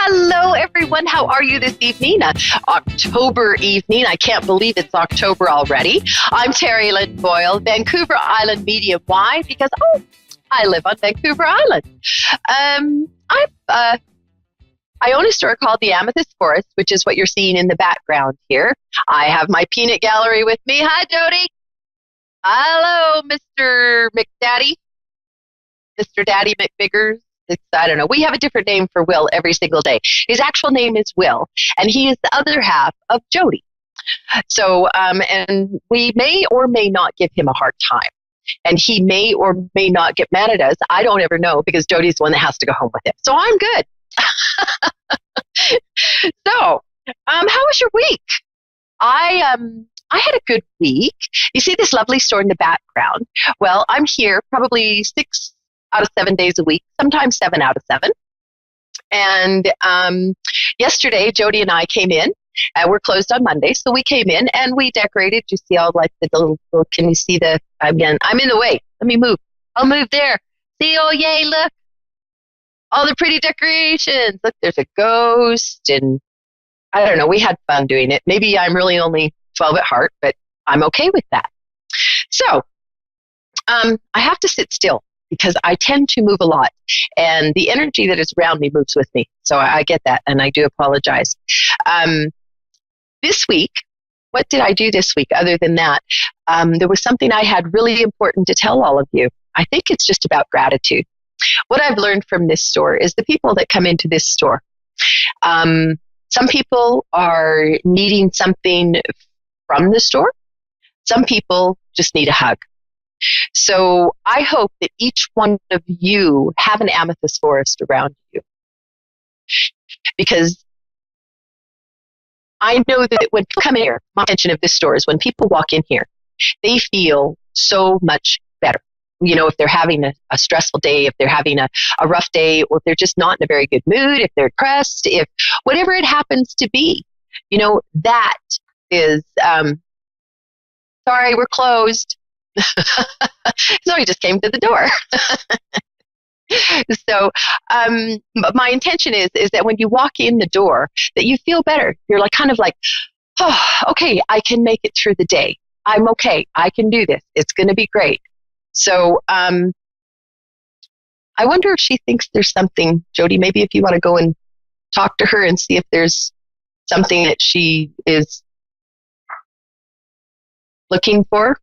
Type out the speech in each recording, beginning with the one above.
Hello, everyone. How are you this evening? October evening. I can't believe it's October already. I'm Terry Lynn Boyle, Vancouver Island medium. Why? Because, I live on Vancouver Island. I own a store called the Amethyst Forest, which is what you're seeing in the background here. I have my peanut gallery with me. Hi, Jody. Hello, Mr. McDaddy. Mr. Daddy McBiggers. I don't know. We have a different name for Will every single day. His actual name is Will, and he is the other half of Jody. So, and we may or may not give him a hard time. And he may or may not get mad at us. I don't ever know because Jody's the one that has to go home with him. So I'm good. So, how was your week? I had a good week. You see this lovely store in the background. Well, I'm here probably 6 out of 7 days a week, sometimes 7 out of 7. And yesterday, Jody and I came in. We're closed on Monday, so we came in and we decorated. You see all like the little can you see the, again, I'm in the way. Let me move. I'll move there. See, oh yay, look. All the pretty decorations. Look, there's a ghost and I don't know. We had fun doing it. Maybe I'm really only 12 at heart, but I'm okay with that. So I have to sit still because I tend to move a lot and the energy that is around me moves with me. So I get that and I do apologize. This week, what did I do this week other than that? There was something I had really important to tell all of you. I think it's just about gratitude. What I've learned from this store is the people that come into this store. Some people are needing something from the store. Some people just need a hug. So I hope that each one of you have an amethyst forest around you. Because I know that when people come in here, my intention of this store is when people walk in here, they feel so much better. You know, if they're having a stressful day, if they're having a rough day, or if they're just not in a very good mood, if they're depressed, if whatever it happens to be, you know, that is, sorry, we're closed. So he just came to the door. So my intention is that when you walk in the door, that you feel better. You're like kind of like, oh, okay, I can make it through the day. I'm okay. I can do this. It's going to be great. So I wonder if she thinks there's something, Jody, maybe if you want to go and talk to her and see if there's something that she is looking for.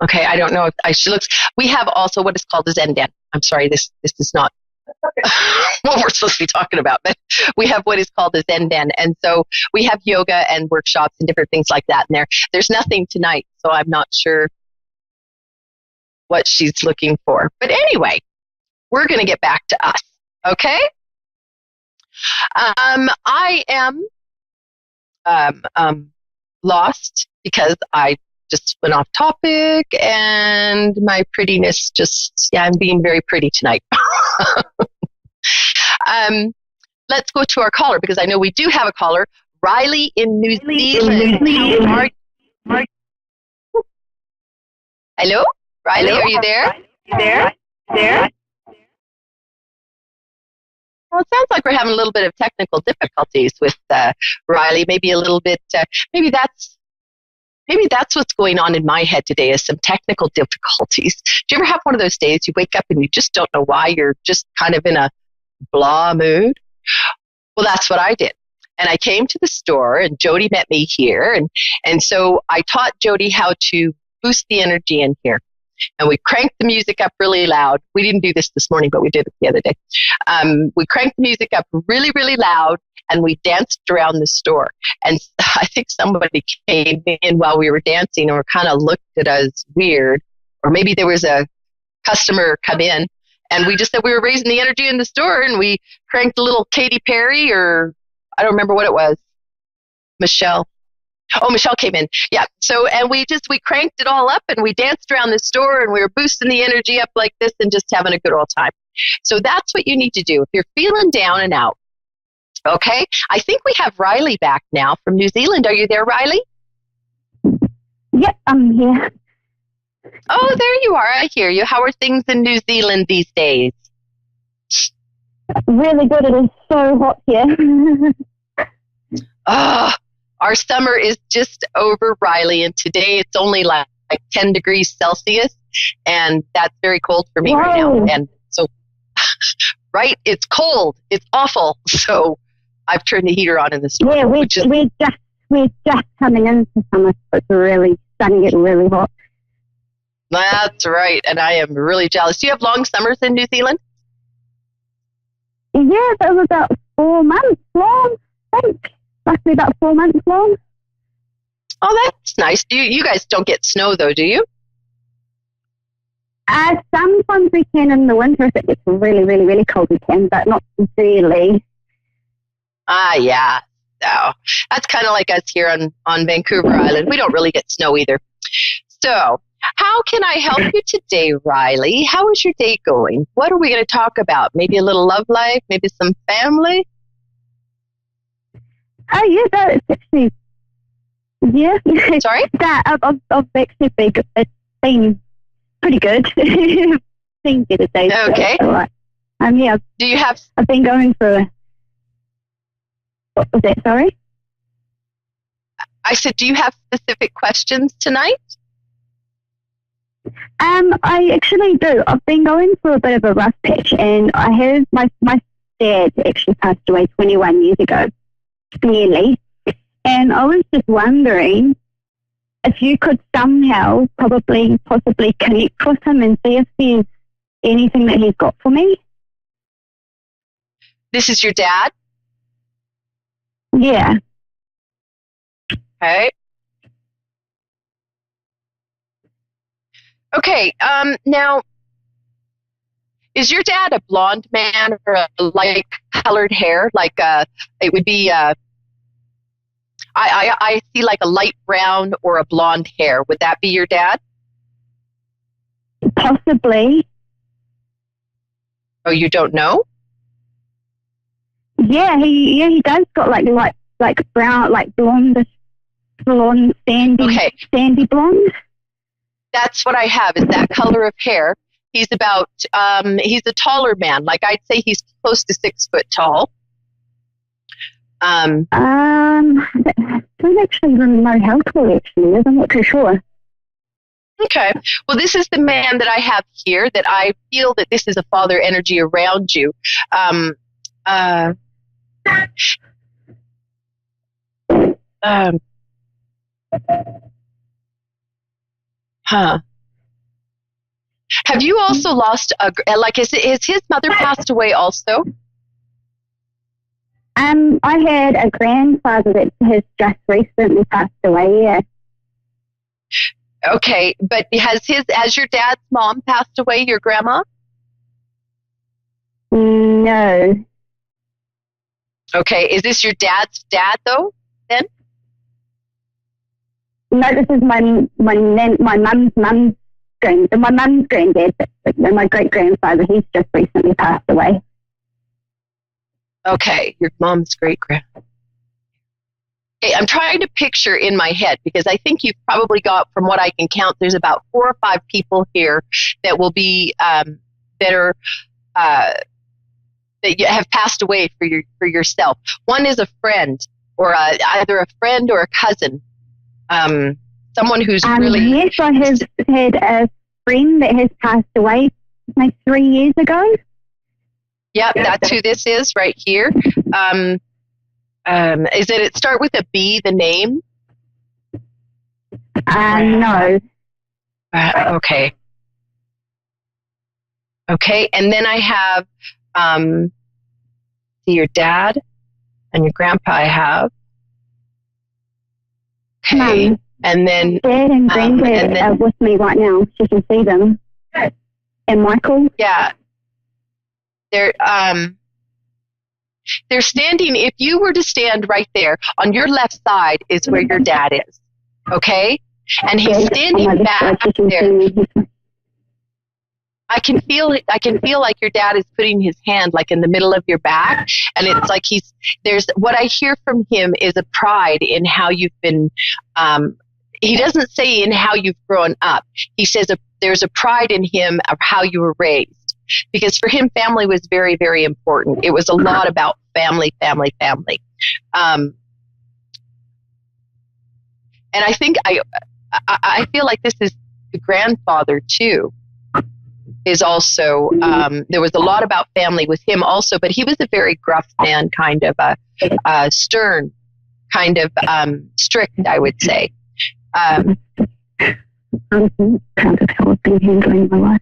Okay, I don't know if she looks. We have also what is called a Zen Den. I'm sorry, this is not what we're supposed to be talking about, but we have what is called a Zen Den. And so we have yoga and workshops and different things like that in there. There's nothing tonight, so I'm not sure what she's looking for. But anyway, we're going to get back to us, okay? I am lost because I just went off topic and my prettiness I'm being very pretty tonight. Let's go to our caller because I know we do have a caller. Riley in New Zealand. Hello? Riley, are you there? There? Well, it sounds like we're having a little bit of technical difficulties with Riley. Maybe a little bit, maybe that's what's going on in my head today is some technical difficulties. Do you ever have one of those days you wake up and you just don't know why you're just kind of in a blah mood? Well, that's what I did. And I came to the store and Jody met me here. And so I taught Jody how to boost the energy in here. And we cranked the music up really loud. We didn't do this morning, but we did it the other day. We cranked the music up really, really loud. And we danced around the store. And I think somebody came in while we were dancing or kind of looked at us weird. Or maybe there was a customer come in. And we just said we were raising the energy in the store. And we cranked a little Katy Perry or I don't remember what it was. Michelle. Oh, Michelle came in. Yeah. So, and we cranked it all up and we danced around the store and we were boosting the energy up like this and just having a good old time. So that's what you need to do. If you're feeling down and out, okay, I think we have Riley back now from New Zealand. Are you there, Riley? Yep, I'm here. Oh, there you are. I hear you. How are things in New Zealand these days? Really good. It is so hot here. Oh, our summer is just over, Riley, and today it's only like 10 degrees Celsius, and that's very cold for me right now. Whoa. And so, right, it's cold. It's awful. So I've turned the heater on in the store. Yeah, we're just coming into summer, so it's really starting to get really hot. That's right, and I am really jealous. Do you have long summers in New Zealand? Yeah, that was about 4 months long, I think. Roughly about 4 months long. Oh, that's nice. You guys don't get snow, though, do you? Sometimes we can in the winter if it gets really, really, really cold, we can, but not really. Yeah. So that's kind of like us here on Vancouver Island. We don't really get snow either. So how can I help you today, Riley? How is your day going? What are we going to talk about? Maybe a little love life, maybe some family? Oh, yeah, that's actually, yeah. Sorry? I've actually it's been pretty good. Been better days. Okay. So, yeah. Do you have... I've been going for... What was that, sorry? I said, do you have specific questions tonight? I actually do. I've been going through a bit of a rough patch, and I have my dad actually passed away 21 years ago, nearly. And I was just wondering if you could somehow possibly connect with him and see if there's anything that he's got for me. This is your dad? Yeah. Okay. Okay, now, is your dad a blonde man or a light colored hair? Like, it would be, I see like a light brown or a blonde hair. Would that be your dad? Possibly. Oh, you don't know? Yeah, he does got like brown, like blonde, sandy blonde. That's what I have, is that color of hair. He's about, he's a taller man. Like I'd say he's close to 6 foot tall. I don't actually know how tall actually is. I'm not too sure. Okay. Well, this is the man that I have here, that I feel that this is a father energy around you. Have you also lost has his mother passed away also? I had a grandfather that has just recently passed away, yeah. Okay, but has your dad's mom passed away, your grandma? No. Okay, is this your dad's dad though, then? No, this is my mum's granddad, but my great grandfather. He's just recently passed away. Okay, your mom's great grandfather. Okay, I'm trying to picture in my head, because I think you've probably got, from what I can count, there's about 4 or 5 people here that will be that you have passed away for yourself. One is a friend, or either a friend or a cousin. Someone who's really... Yes, I have had a friend that has passed away like 3 years ago. Yep, that's who this is right here. Is it start with a B, the name? No. Okay. Okay, and then I have your dad and your grandpa I have. Okay. Mum. And then Dad and Granddad are with me right now. You can see them. And Michael. Yeah. They're standing, if you were to stand right there, on your left side is where your dad is. Okay? And he's standing back there. I can feel like your dad is putting his hand like in the middle of your back, and it's like what I hear from him is a pride in how you've been, he doesn't say in how you've grown up. He says there's a pride in him of how you were raised. because for him, family was very, very important. It was a lot about family, family, family. And I think I feel like this is the grandfather too. Is also there was a lot about family with him also, but he was a very gruff man, kind of a stern, kind of strict, I would say. Kind of how I've been handling my life.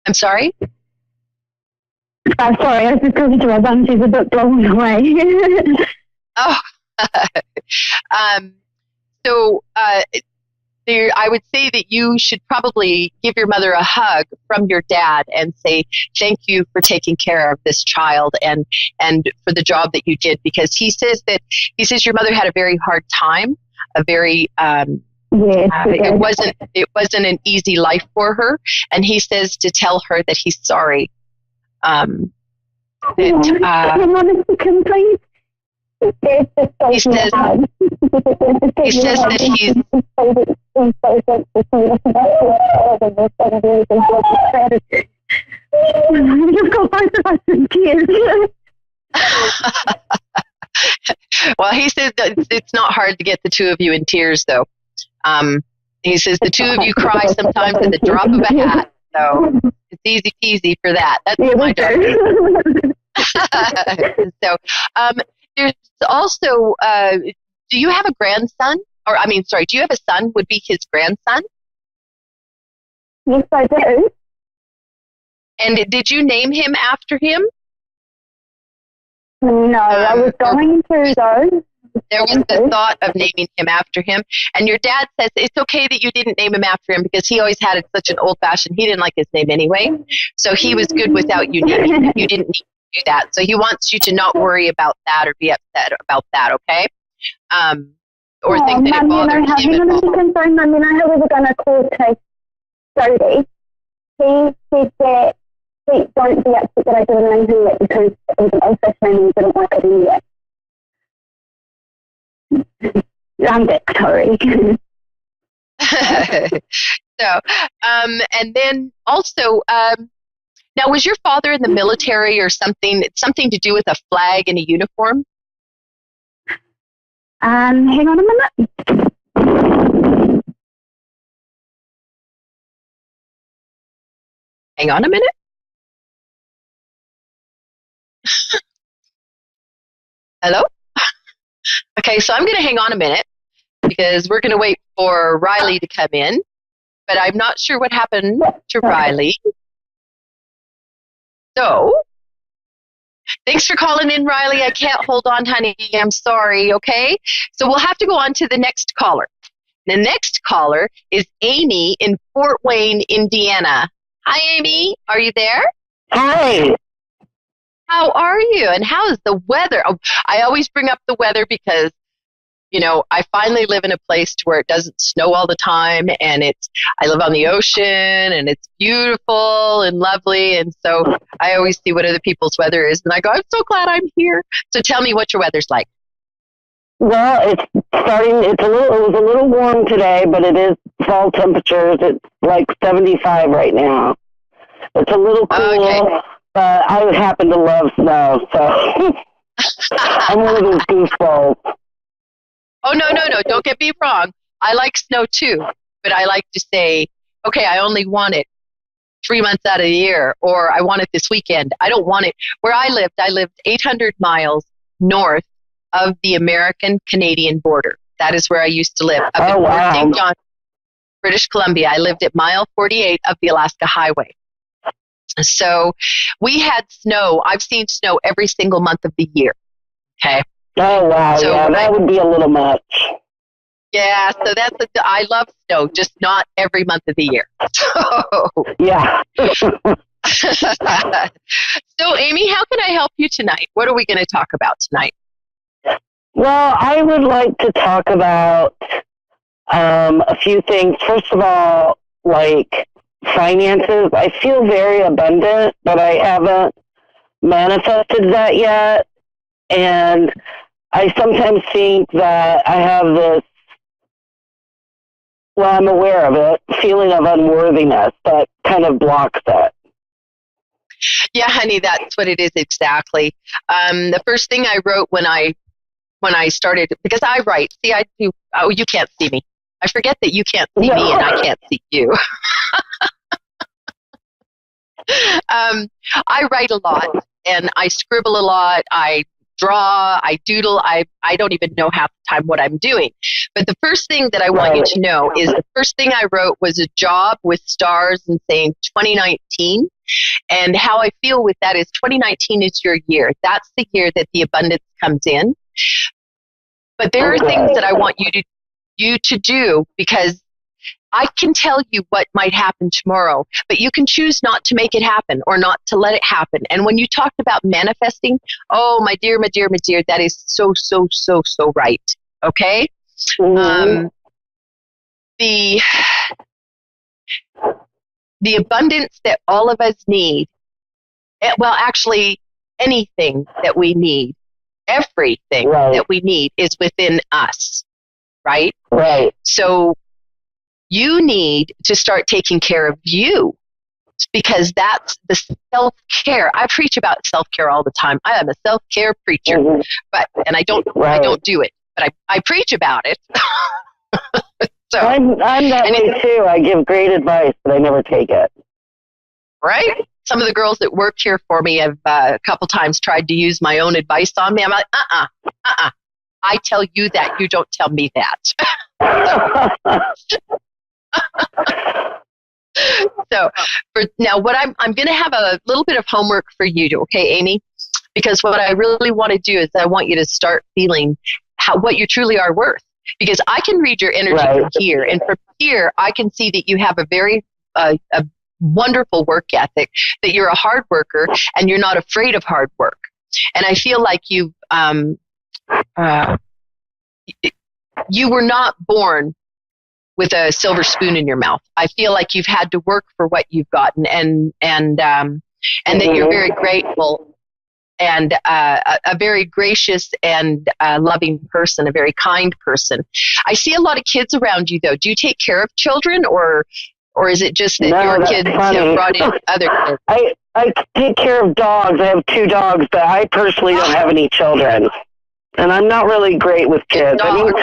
I'm sorry? Sorry, I was just talking to my mum. She's a bit blown away. Oh. So I would say that you should probably give your mother a hug from your dad and say, thank you for taking care of this child and for the job that you did, because he says your mother had a very hard time, a very, it wasn't an easy life for her. And he says to tell her that he's sorry. That, please? he says that he's just got both of us in tears. Well, he says that it's not hard to get the two of you in tears, though. He says the two of you cry sometimes at the drop of a hat, so it's easy peasy for that. That's my daughter. So, there's also, do you have a grandson? Or, do you have a son? Would be his grandson? Yes, I do. And did you name him after him? No, I was going to, though. There was the thought of naming him after him. And your dad says it's okay that you didn't name him after him because he always had it such an old-fashioned, he didn't like his name anyway. So he was good without you naming him. You didn't need do that. So he wants you to not worry about that or be upset about that, okay? Or think that it bothers him at all. Mum, you know how we were going to call today Jody? He said that he don't be upset that I didn't name him yet because it was an old-fashioned name and he didn't like it anyway. I'm back, sorry. So, and then also, now, was your father in the military or something to do with a flag and a uniform? Hang on a minute. Hang on a minute. Hello? Okay, so I'm going to hang on a minute because we're going to wait for Riley to come in, but I'm not sure what happened to Riley. So, thanks for calling in, Riley. I can't hold on, honey. I'm sorry, okay? So we'll have to go on to the next caller. The next caller is Amy in Fort Wayne, Indiana. Hi, Amy. Are you there? Hi. How are you? And how is the weather? Oh, I always bring up the weather because, I finally live in a place to where it doesn't snow all the time, and I live on the ocean, and it's beautiful and lovely, and so I always see what other people's weather is, and I go, I'm so glad I'm here. So tell me what your weather's like. Well, it was a little warm today, but it is fall temperatures. It's like 75 right now. It's a little cool, okay. But I would happen to love snow, so I'm one of those goofballs. Oh, no. Don't get me wrong. I like snow too, but I like to say, okay, I only want it 3 months out of the year, or I want it this weekend. I don't want it. Where I lived 800 miles north of the American-Canadian border. That is where I used to live. Up in Fort St. John, British Columbia. I lived at mile 48 of the Alaska Highway. So we had snow. I've seen snow every single month of the year. Okay. Oh, wow. So yeah, that would be a little much. Yeah, so I love snow, just not every month of the year. So, yeah. So, Amy, how can I help you tonight? What are we going to talk about tonight? Well, I would like to talk about a few things. First of all, like finances. I feel very abundant, but I haven't manifested that yet. And I sometimes think that I have this, well, I'm aware of it, feeling of unworthiness that kind of blocks it. Yeah, honey, that's what it is exactly. The first thing I wrote when I started, because I write. See, I do. Oh, you can't see me. I forget that you can't see me and I can't see you. I write a lot and I scribble a lot. I draw, I doodle. I don't even know half the time what I'm doing. But the first thing that I want you to know is the first thing I wrote was a job with stars and saying 2019. And how I feel with that is 2019 is your year. That's the year that the abundance comes in. But there are things that I want you to do, because I can tell you what might happen tomorrow, but you can choose not to make it happen or not to let it happen. And when you talked about manifesting, oh, my dear, that is so right. Okay? Mm-hmm. The abundance that all of us need, well, actually, anything that we need, everything that we need is within us, right? Right. So you need to start taking care of you, because that's the self-care. I preach about self-care all the time. I am a self-care preacher, and I don't do it, but I preach about it. So I'm that way too. I give great advice, but I never take it. Right? Some of the girls that worked here for me have a couple times tried to use my own advice on me. I'm like, I tell you that, you don't tell me that. So for now, what I'm going to have a little bit of homework for you, okay, Amy? Because what I really want to do is I want you to start feeling what you truly are worth. Because I can read your energy from here, and from here I can see that you have a very a wonderful work ethic, that you're a hard worker and you're not afraid of hard work. And I feel like you were not born with a silver spoon in your mouth. I feel like you've had to work for what you've gotten, and that you're very grateful and a very gracious and loving person, a very kind person. I see a lot of kids around you, though. Do you take care of children, or is it just that your kids have brought in other kids? I take care of dogs. I have 2 dogs, but I personally don't have any children. And I'm not really great with kids. I mean,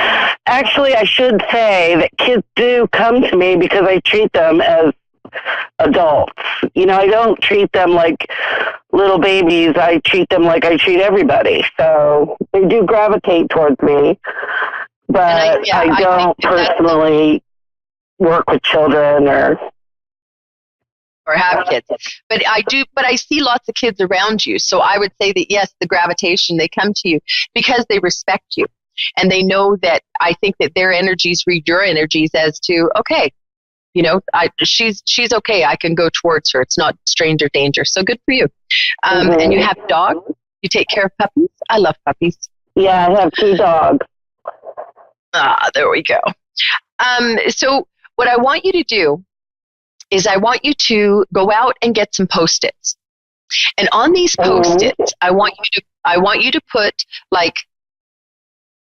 actually, I should say that kids do come to me because I treat them as adults. You know, I don't treat them like little babies. I treat them like I treat everybody. So they do gravitate towards me. But I don't personally work with children or have kids. But I see lots of kids around you. So I would say that, yes, the gravitation, they come to you because they respect you. And they know that, I think that their energies read your energies as to, okay, you know, she's okay. I can go towards her. It's not stranger danger. So good for you. And you have dogs. You take care of puppies. I love puppies. Yeah, I have 2 dogs. There we go. So what I want you to do is I want you to go out and get some Post-its. And on these Post-its, I want you to put, like,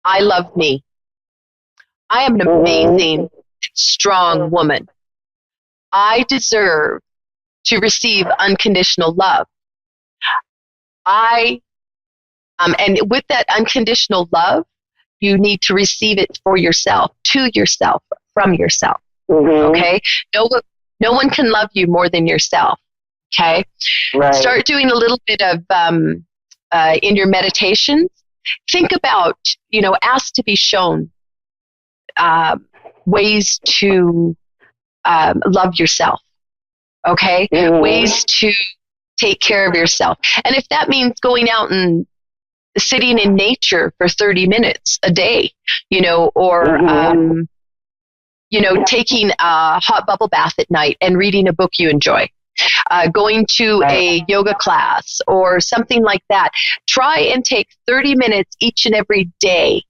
I love me. I am an amazing, strong woman. I deserve to receive unconditional love. And with that unconditional love, you need to receive it for yourself, to yourself, from yourself. Okay? No one can love you more than yourself. Okay? Right. Start doing a little bit of, in your meditations, think about, ask to be shown ways to love yourself. Okay? Ways to take care of yourself. And if that means going out and sitting in nature for 30 minutes a day, or taking a hot bubble bath at night and reading a book you enjoy, going to a yoga class or something like that. Try and take 30 minutes each and every day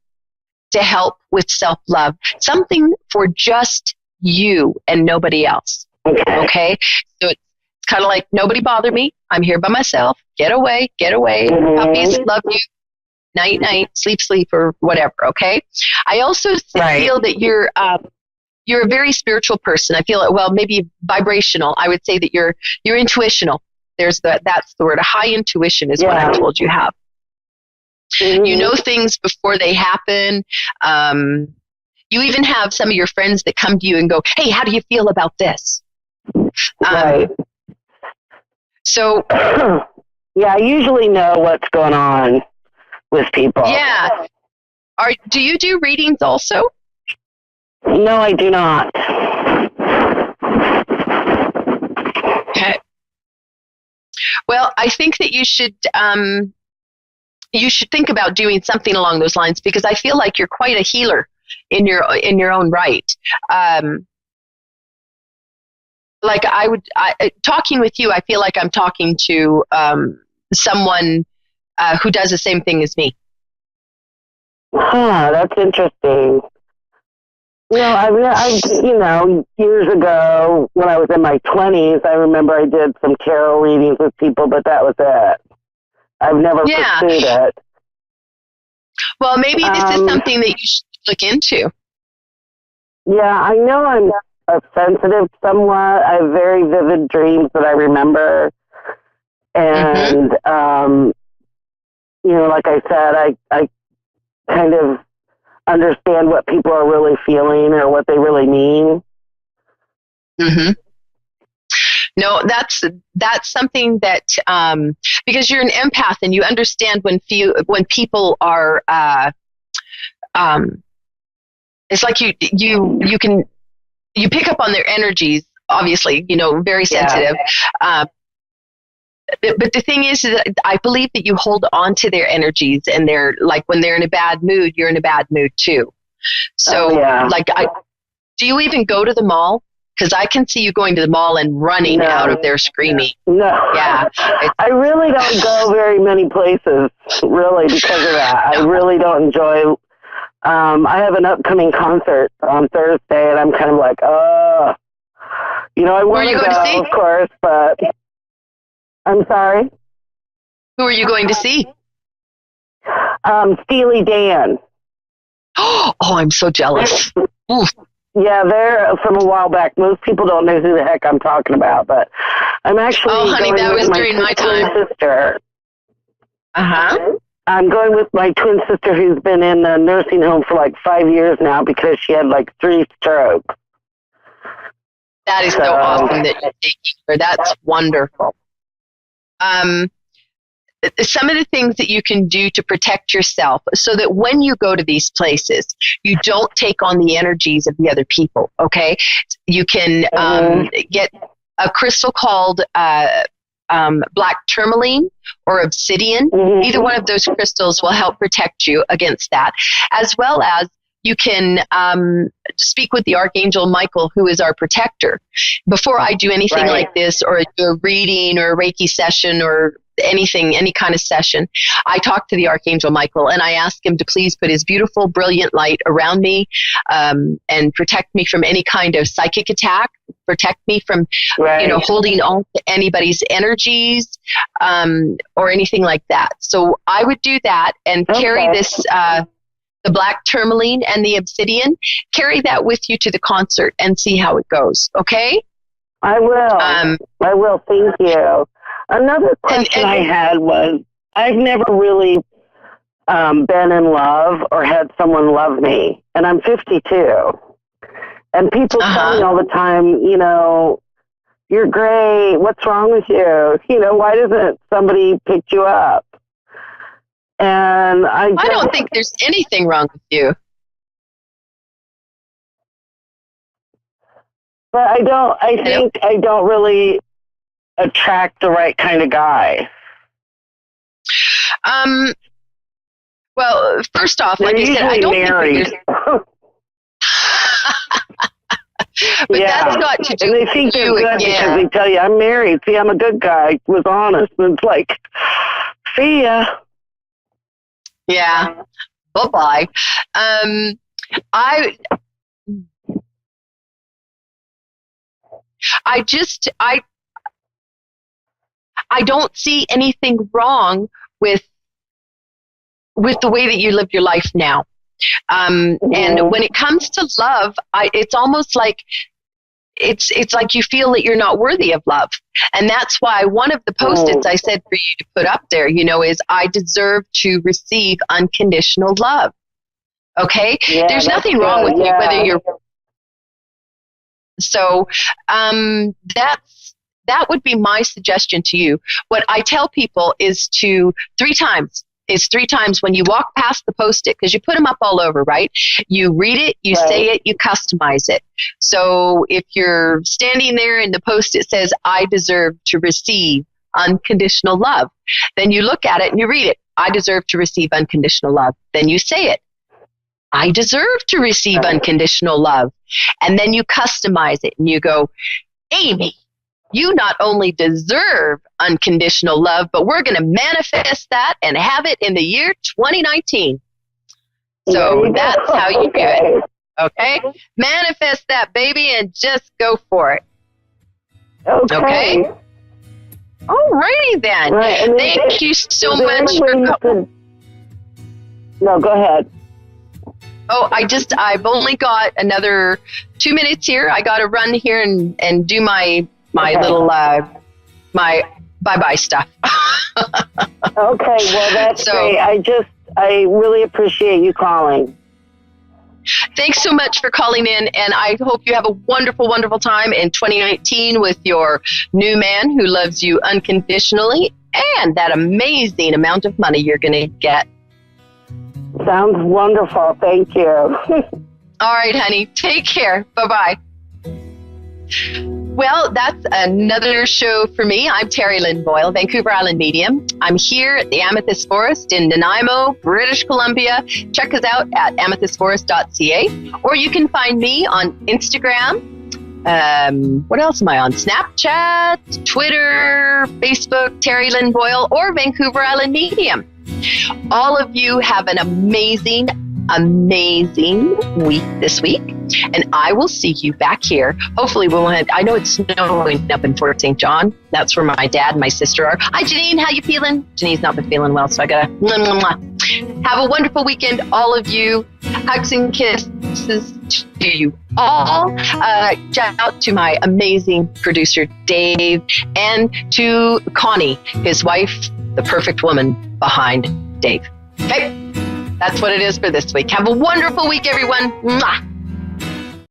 to help with self-love, something for just you and nobody else. Okay? So it's kind of like, nobody bother me. I'm here by myself. Get away. Puppies love you. Night, sleep, or whatever. Okay? I also feel that you're a very spiritual person. I feel maybe vibrational. I would say that you're intuitional. That's the word. A high intuition is what I'm told you have. Mm-hmm. You know things before they happen. You even have some of your friends that come to you and go, "Hey, how do you feel about this?" Right. So, yeah, I usually know what's going on with people. Yeah. Do you do readings also? No, I do not. Okay. Well, I think that you should think about doing something along those lines, because I feel like you're quite a healer in your own right. Like talking with you, I feel like I'm talking to someone who does the same thing as me. That's interesting. Years ago when I was in my 20s, I remember I did some tarot readings with people, but that was it. I've never pursued it. Well, maybe this is something that you should look into. Yeah, I know I'm sensitive somewhat. I have very vivid dreams that I remember. And, like I said, I kind of understand what people are really feeling or what they really mean. Mm-hmm. No, that's something that because you're an empath and you understand when people are it's like you pick up on their energies, obviously, very sensitive. Yeah. But the thing is that I believe that you hold on to their energies, and they're like, when they're in a bad mood, you're in a bad mood too. So do you even go to the mall? Because I can see you going to the mall and running out of there screaming. No. Yeah. I really don't go very many places, really, because of that. I really don't enjoy. I have an upcoming concert on Thursday, and I'm kind of like, I want to go, of course, but I'm sorry. Who are you going to see? Steely Dan. Oh, I'm so jealous. Yeah, they're from a while back. Most people don't know who the heck I'm talking about, but I'm actually honey, that was during my time. Sister. Uh-huh. I'm going with my twin sister, who's been in a nursing home for like 5 years now because she had like 3 strokes. That is so awesome that you're taking her. That's wonderful. Some of the things that you can do to protect yourself so that when you go to these places, you don't take on the energies of the other people, okay? You can get a crystal called black tourmaline or obsidian. Mm-hmm. Either one of those crystals will help protect you against that, as well as you can speak with the Archangel Michael, who is our protector. Before I do anything like this, or a reading or a Reiki session or anything, any kind of session, I talk to the Archangel Michael and I ask him to please put his beautiful, brilliant light around me and protect me from any kind of psychic attack, protect me from, holding on to anybody's energies or anything like that. So I would do that and carry this, the black tourmaline and the obsidian, carry that with you to the concert and see how it goes. Okay? I will. I will. Thank you. Another question I had was, I've never really been in love or had someone love me, and I'm 52. And people tell me all the time, you're great. What's wrong with you? Why doesn't somebody pick you up? And I don't think there's anything wrong with you. But I think I don't really attract the right kind of guy. Well, first off, like I said, I don't married. think that but that's got to do and they think they're good because they tell you, I'm married. See, I'm a good guy. Was honest. And it's like, see ya. Yeah. Bye-bye. I don't see anything wrong with the way that you live your life now. And when it comes to love, it's almost like it's like you feel that you're not worthy of love. And that's why one of the post-its I said for you to put up there, is I deserve to receive unconditional love. Okay? Yeah, there's nothing wrong with you, whether you're... So that would be my suggestion to you. What I tell people is three times when you walk past the post-it, because you put them up all over, right? You read it, you say it, you customize it. So if you're standing there and the post-it says, I deserve to receive unconditional love, then you look at it and you read it. I deserve to receive unconditional love. Then you say it. I deserve to receive unconditional love. And then you customize it and you go, Amy, you not only deserve unconditional love, but we're going to manifest that and have it in the year 2019. So that's how you do it. Okay? Manifest that, baby, and just go for it. Okay? All righty then. Right. Thank you so much for... No, go ahead. Oh, I've only got another 2 minutes here. I got to run here and do my little, my bye-bye stuff. Okay, well, that's great. I really appreciate you calling. Thanks so much for calling in, and I hope you have a wonderful, wonderful time in 2019 with your new man who loves you unconditionally and that amazing amount of money you're going to get. Sounds wonderful. Thank you. All right, honey. Take care. Bye-bye. Well, that's another show for me. I'm Terry Lynn Boyle, Vancouver Island medium. I'm here at the Amethyst Forest in Nanaimo, British Columbia. Check us out at amethystforest.ca, or you can find me on Instagram. What else am I on? Snapchat, Twitter, Facebook, Terry Lynn Boyle, or Vancouver Island medium. All of you have an amazing week this week, and I will see you back here. Hopefully we'll have, I know it's snowing up in Fort St. John. That's where my dad and my sister are. Hi, Janine, how you feeling? Janine's not been feeling well, so I gotta have a wonderful weekend, all of you. Hugs and kisses to you all. Shout out to my amazing producer, Dave, and to Connie, his wife, the perfect woman behind Dave. Okay? That's what it is for this week. Have a wonderful week, everyone. Mwah.